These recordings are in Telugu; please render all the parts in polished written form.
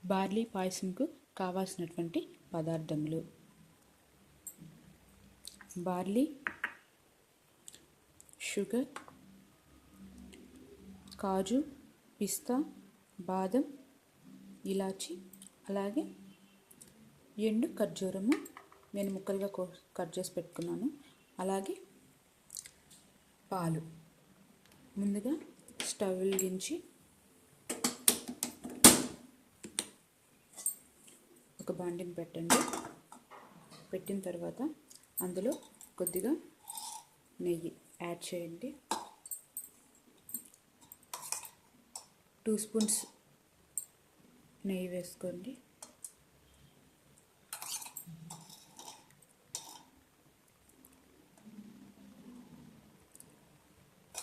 బార్లీ పాయసంకు కావాల్సినటువంటి పదార్థములు: బార్లీ, షుగర్, కాజు, పిస్తా, బాదం, ఇలాచి, అలాగే ఎండు ఖర్జూరము నేను ముక్కలుగా కట్ చేసి పెట్టుకున్నాను, అలాగే పాలు. ముందుగా స్టవ్ వెలిగించి ఒక బాండిని పెట్టండి. పెట్టిన తర్వాత అందులో కొద్దిగా నెయ్యి యాడ్ చేయండి. 2 స్పూన్స్ నెయ్యి వేసుకోండి.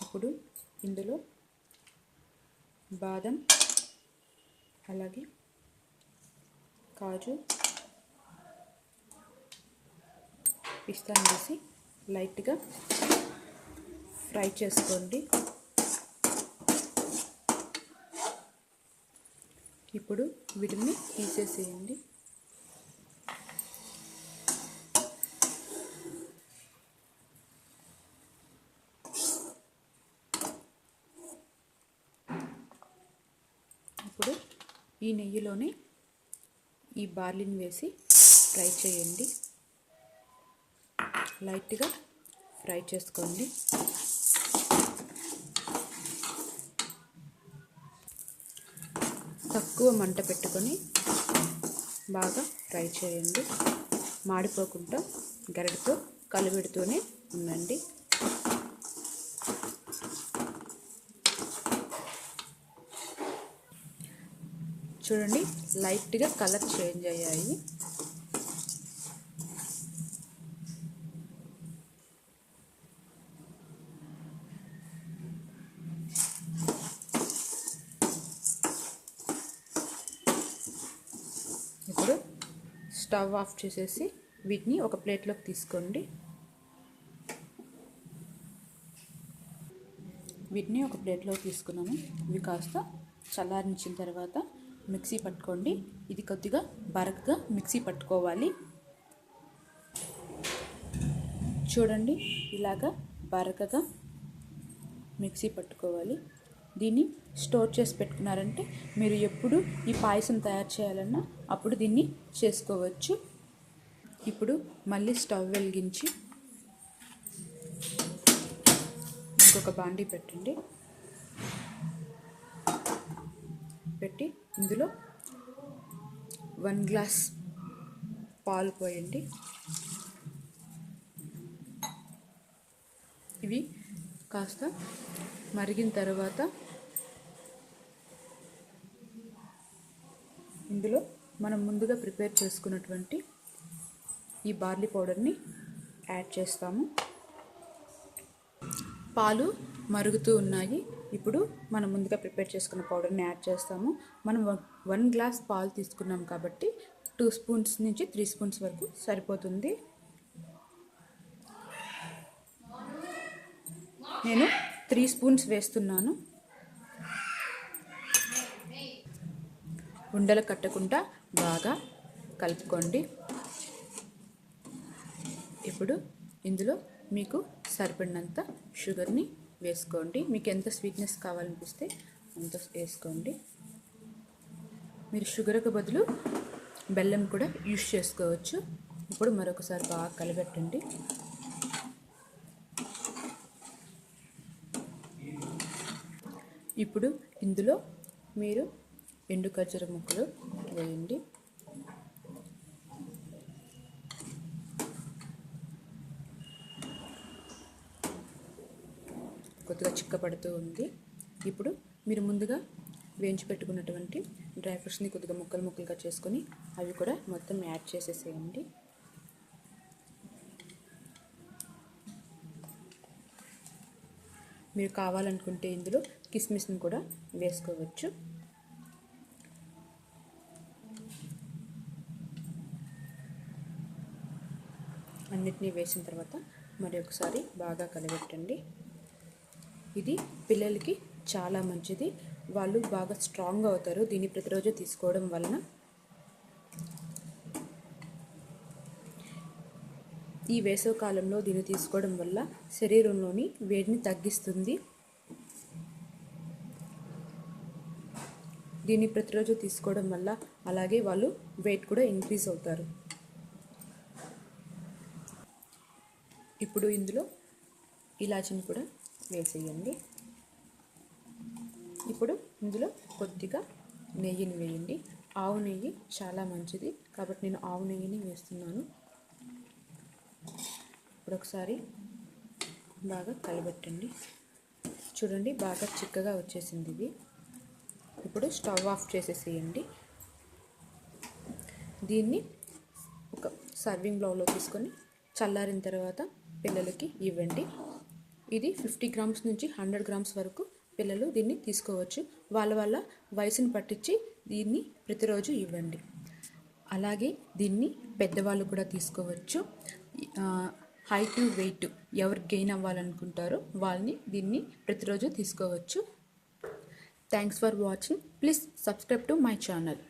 ఇప్పుడు ఇందులో బాదం, అలాగే కాజు, పిస్తాను వేసి లైట్గా ఫ్రై చేసుకోండి. ఇప్పుడు వీటిని తీసేసేయండి. ఇప్పుడు ఈ నెయ్యిలోనే ఈ బార్లీని వేసి ఫ్రై చేయండి. లైట్గా ఫ్రై చేసుకోండి. తక్కువ మంట పెట్టుకొని బాగా ఫ్రై చేయండి. మాడిపోకుండా గరిటెతో కలబెడుతూనే ఉండండి. చూడండి, లైట్గా కలర్ చేంజ్ అయ్యాయి. ఇప్పుడు స్టవ్ ఆఫ్ చేసేసి వీటిని ఒక ప్లేట్లోకి తీసుకోండి. వీటిని ఒక ప్లేట్లోకి తీసుకున్నాము. ఇవి కాస్త చల్లారించిన తర్వాత మిక్సీ పట్టుకోండి. ఇది కొద్దిగా బరకగా మిక్సీ పట్టుకోవాలి. చూడండి, ఇలాగా బరకగా మిక్సీ పట్టుకోవాలి. దీన్ని స్టోర్ చేసి పెట్టుకున్నారంటే మీరు ఎప్పుడు ఈ పాయసం తయారు చేయాలన్నా అప్పుడు దీన్ని చేసుకోవచ్చు. ఇప్పుడు మళ్ళీ స్టవ్ వెలిగించి ఇంకొక బాండీ పెట్టండి. పెట్టి ఇందులో 1 గ్లాస్ పాలు పోయండి. ఇవి కాస్త మరిగిన తర్వాత ఇందులో మనం ముందుగా ప్రిపేర్ చేసుకున్నటువంటి ఈ బార్లీ పౌడర్ని యాడ్ చేస్తాము. పాలు మరుగుతూ ఉన్నాయి. ఇప్పుడు మనం ముందుగా ప్రిపేర్ చేసుకున్న పౌడర్ని యాడ్ చేస్తాము. మనం 1 గ్లాస్ పాలు తీసుకున్నాం కాబట్టి 2 స్పూన్స్ నుంచి 3 స్పూన్స్ వరకు సరిపోతుంది. నేను 3 స్పూన్స్ వేస్తున్నాను. ఉండలు కట్టకుండా బాగా కలుపుకోండి. ఇప్పుడు ఇందులో మీకు సరిపడినంత షుగర్ని వేసుకోండి. మీకు ఎంత స్వీట్నెస్ కావాలనిపిస్తే అంత వేసుకోండి. మీరు షుగర్కి బదులు బెల్లం కూడా యూస్ చేసుకోవచ్చు. ఇప్పుడు మరొకసారి బాగా కలబెట్టండి. ఇప్పుడు ఇందులో మీరు ఎండు ఖర్జూర ముక్కలు వేయండి. కొద్దిగా చిక్కపడుతూ ఉంది. ఇప్పుడు మీరు ముందుగా వేయించి పెట్టుకున్నటువంటి డ్రై ఫ్రూట్స్ని కొద్దిగా ముక్కలుగా చేసుకొని అవి కూడా మొత్తం యాడ్ చేసేసేయండి. మీరు కావాలనుకుంటే ఇందులో కిస్మిస్ని కూడా వేసుకోవచ్చు. అన్నిటినీ వేసిన తర్వాత మరి ఒకసారి బాగా కలబెట్టండి. ఇది పిల్లలకి చాలా మంచిది. వాళ్ళు బాగా స్ట్రాంగ్ అవుతారు దీన్ని ప్రతిరోజు తీసుకోవడం వలన. ఈ వేసవికాలంలో దీన్ని తీసుకోవడం వల్ల శరీరంలోని వేడిని తగ్గిస్తుంది. దీన్ని ప్రతిరోజు తీసుకోవడం వల్ల అలాగే వాళ్ళు వెయిట్ కూడా ఇంక్రీజ్ అవుతారు. ఇప్పుడు ఇందులో ఇలాచీని కూడా వేసేయండి. ఇప్పుడు ఇందులో కొద్దిగా నెయ్యిని వేయండి. ఆవు నెయ్యి చాలా మంచిది కాబట్టి నేను ఆవు నెయ్యిని వేస్తున్నాను. ఇప్పుడు ఒకసారి బాగా కలబెట్టండి. చూడండి బాగా చిక్కగా వచ్చేసింది ఇది. ఇప్పుడు స్టవ్ ఆఫ్ చేసేసేయండి. దీన్ని ఒక సర్వింగ్ బౌల్లో తీసుకొని చల్లారిన తర్వాత పిల్లలకి ఇవ్వండి. ఇది 50 గ్రామ్స్ నుంచి 100 గ్రామ్స్ వరకు పిల్లలు దీన్ని తీసుకోవచ్చు. వాళ్ళ వయసును పట్టించి దీన్ని ప్రతిరోజు ఇవ్వండి. అలాగే దీన్ని పెద్దవాళ్ళు కూడా తీసుకోవచ్చు. హైట్ వెయిట్ ఎవరు గెయిన్ అవ్వాలనుకుంటారో వాళ్ళని దీన్ని ప్రతిరోజు తీసుకోవచ్చు. Thanks for watching. Please subscribe to my channel.